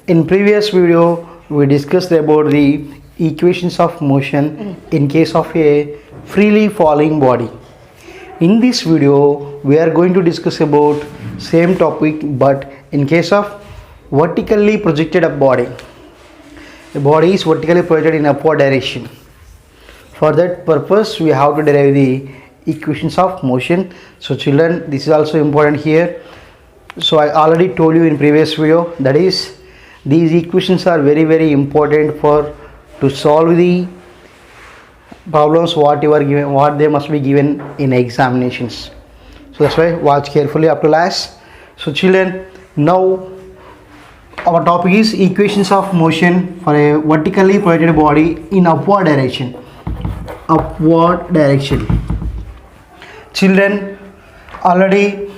In previous video, we discussed about the equations of motion in case of a freely falling body. In this video, we are going to discuss about same topic but in case of vertically projected up body. The body is vertically projected in upward direction. For that purpose, we have to derive the equations of motion. So children, this is also important here. So I already told you in previous video, that is these equations are very important for to solve the problems what you are given, what they must be given in examinations. So that's why watch carefully up to last. So children, now our topic is equations of motion for a vertically projected body in upward direction. Upward direction. Children, already,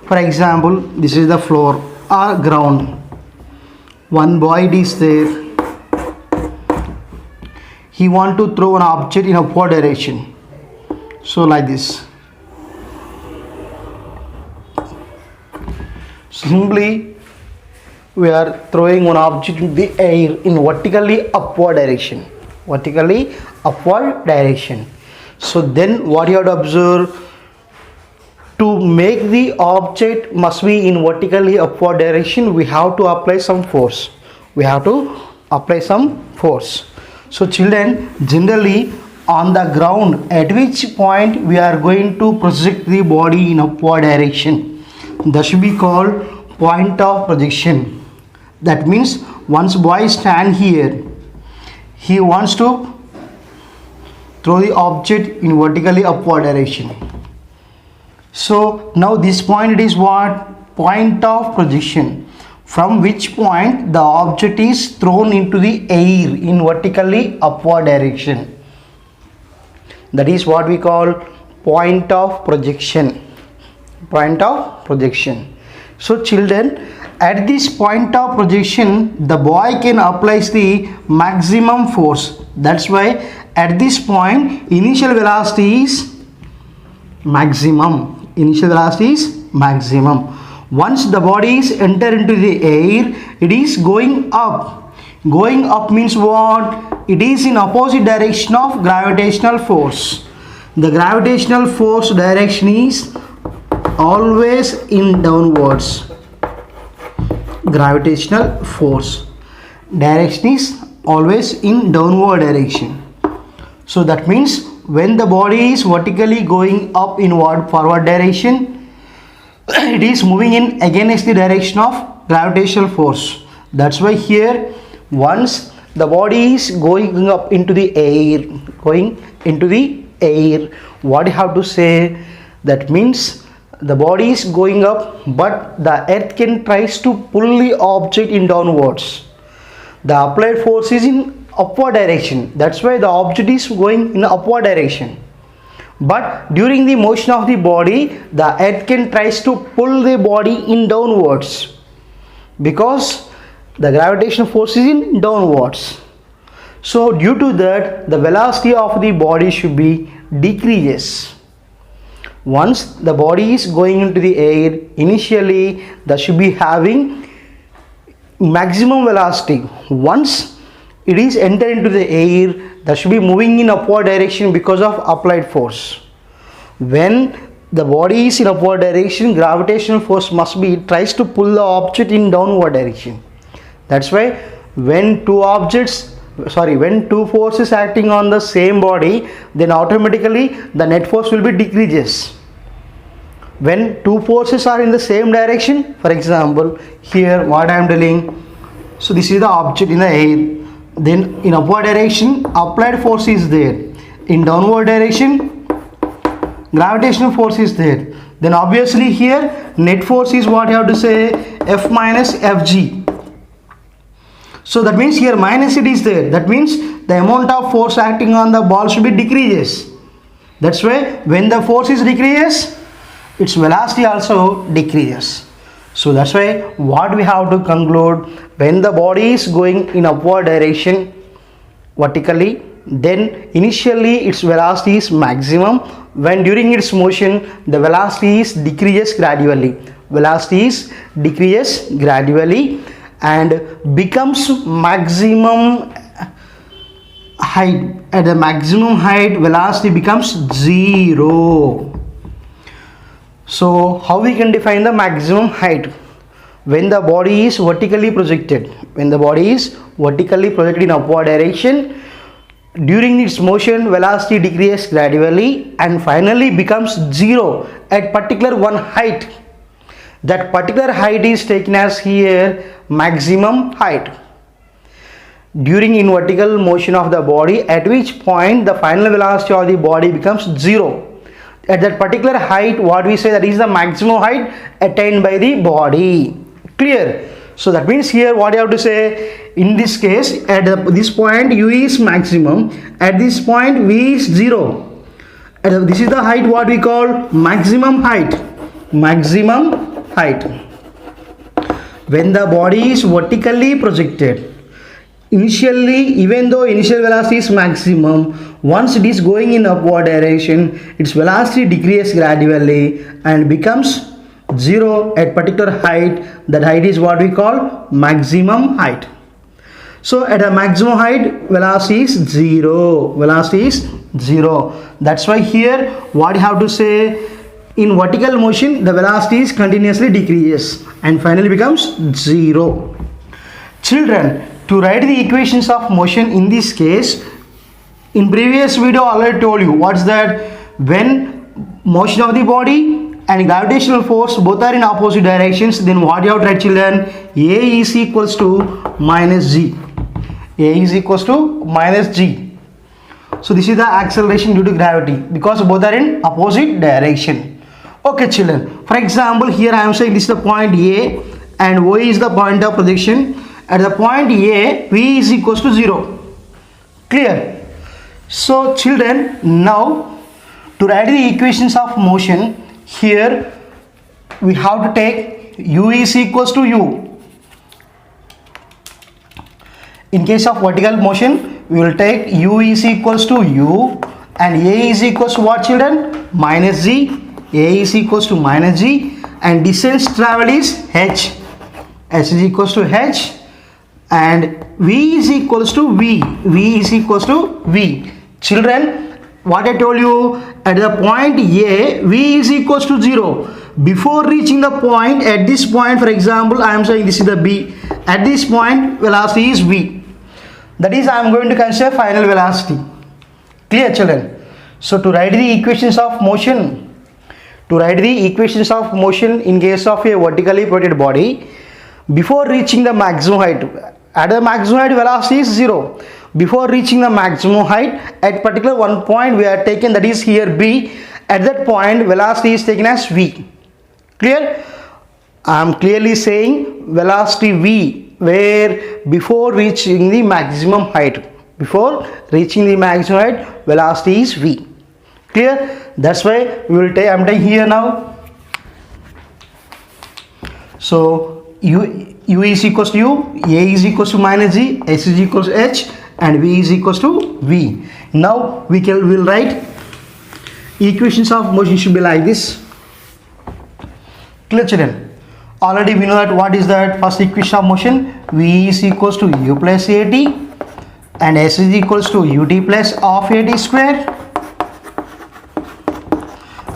for example, this is the floor or ground. One boy is there. He want to throw an object in upward direction. So like this. Simply we are throwing one object in the air in vertically upward direction. Vertically upward direction. So then what you have to observe, to make the object must be in vertically upward direction, we have to apply some force. We have to apply some force. So children, generally on the ground, at which point we are going to project the body in upward direction, that should be called point of projection. That means once boy stand here, he wants to throw the object in vertically upward direction. So now this point is what? Point of projection, from which point the object is thrown into the air in vertically upward direction. That is what we call point of projection. Point of projection. So children, at this point of projection, the boy can apply the maximum force. That's why at this point initial velocity is maximum. Initial velocity is maximum. Once the body is enter into the air, it is going up. Going up means what? It is in opposite direction of gravitational force. The gravitational force direction is always in downwards. Gravitational force direction is always in downward direction. So that means when the body is vertically going up in forward direction, it is moving in against the direction of gravitational force. That's why here, once the body is going up into the air, what you have to say, that means the body is going up but the earth can tries to pull the object in downwards. The applied force is in upward direction. That's why the object is going in upward direction. But during the motion of the body, the earth can tries to pull the body in downwards because the gravitational force is in downwards. So due to that, the velocity of the body should be decreases. Once the body is going into the air, initially that should be having maximum velocity. Once it is enter into the air, that should be moving in upward direction because of applied force. When the body is in upward direction, gravitational force must be tries to pull the object in downward direction. That's why when two forces acting on the same body, then automatically the net force will be decreases. When two forces are in the same direction, for example, here what I am telling, so this is the object in the air. Then in upward direction, applied force is there. In downward direction, gravitational force is there. Then obviously here net force is what you have to say, F minus Fg. So that means here minus it is there. That means the amount of force acting on the ball should be decreases. That's why when the force is decreases, its velocity also decreases. So that's why what we have to conclude, when the body is going in upward direction vertically, then initially its velocity is maximum. When during its motion the velocity is decreases gradually. and becomes maximum height. At the maximum height, velocity becomes 0. So how we can define the maximum height? When the body is vertically projected, when the body is vertically projected in upward direction, during its motion velocity decreases gradually and finally becomes 0 at particular one height. That particular height is taken as here maximum height during in vertical motion of the body, at which point the final velocity of the body becomes 0. At that particular height, what we say, that is the maximum height attained by the body. Clear? So that means here what you have to say, in this case, at this point u is maximum, at this point v is 0. This is the height what we call maximum height. Maximum height. When the body is vertically projected, initially, even though initial velocity is maximum, once it is going in upward direction, its velocity decreases gradually and becomes 0 at particular height. That height is what we call maximum height. So at a maximum height, velocity is 0. Velocity is 0. That's why here what you have to say, in vertical motion the velocity is continuously decreases and finally becomes 0. Children, to write the equations of motion in this case, in previous video I already told you what's that. When motion of the body and gravitational force both are in opposite directions, then what you have to write, children? A is equals to minus g. A is equals to minus g. So this is the acceleration due to gravity because both are in opposite direction. Okay children, for example here I am saying this is the point A and O is the point of projection. At the point A, v is equals to 0. Clear? So children, now to write the equations of motion, here we have to take u is equals to u. In case of vertical motion, we will take u is equals to u and a is equals to what, children? Minus g. A is equals to minus g and distance travel is h. S is equals to h and v is equals to v. V is equals to v. Children, what I told you, at the point A, v is equals to 0. Before reaching the point, at this point, for example, I am saying this is the B. At this point, velocity is v. That is, I am going to consider final velocity. Clear, children? So to write the equations of motion, in case of a vertically projected body, before reaching the maximum height, at the maximum height velocity is 0. Before reaching the maximum height, at particular one point we are taken, that is here B. At that point velocity is taken as v. Clear? I am clearly saying velocity v, where before reaching the maximum height, velocity is v. Clear? That's why we will take, I am taking here now. So u is equals to u, a is equals to minus g, s is equals to h and v is equals to v. Now we will write equations of motion should be like this. Clear, children? Already we know that what is that first equation of motion, v is equals to u plus at and s is equals to ut plus of at square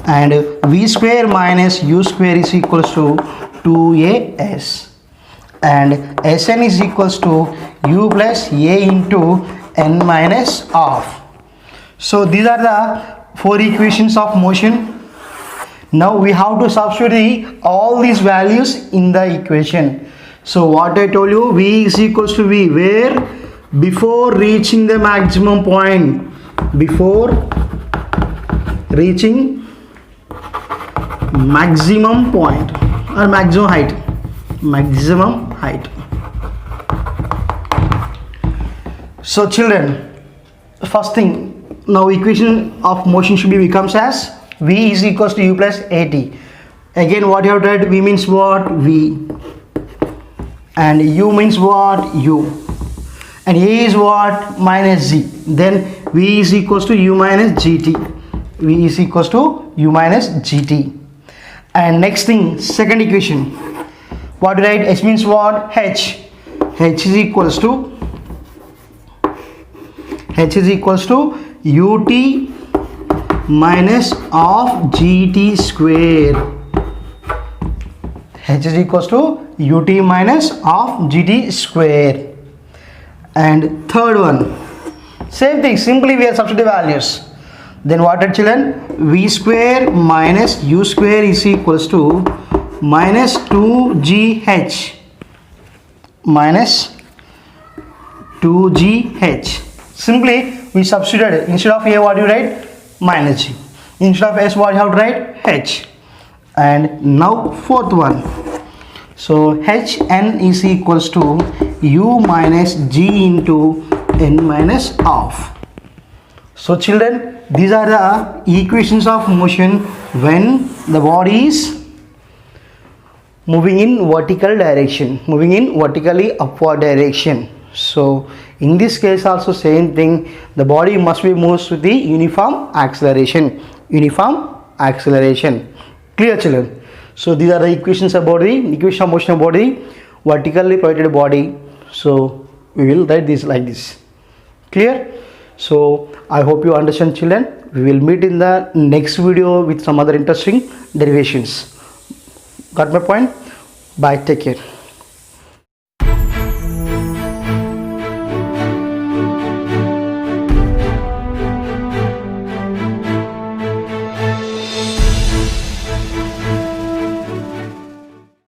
and v square minus u square is equals to 2as and Sn is equals to u plus a into n minus of. So these are the 4 equations of motion. Now we have to substitute all these values in the equation. So what I told you, v is equals to v, where before reaching the maximum point, before reaching maximum point or maximum height. So children, first thing, now equation of motion should be becomes as v is equals to u plus at. Again what you have read, v means what? V, and u means what? U, and a is what? Minus g. Then v is equals to u minus gt. V is equals to u minus gt. And next thing, second equation, what to write? H means what? H. h is equals to ut minus of gt square. H is equals to ut minus of gt square. And third one, same thing, simply we are substitute values. Then what are children? V square minus u square is equals to minus 2gh minus 2gh. Simply we substituted, instead of a what you write? Minus g. Instead of s what you have to write? H. And now fourth one, so hn is equals to u minus g into n minus of. So children, these are the equations of motion when the body is moving in vertical direction, moving in vertically upward direction. So in this case also same thing, the body must be moved with the uniform acceleration. Clear children? So these are the equations about the equation of motion of body, vertically projected body. So we will write this like this. Clear? So I hope you understand children. We will meet in the next video with some other interesting derivations. Got my point? Bye, take care.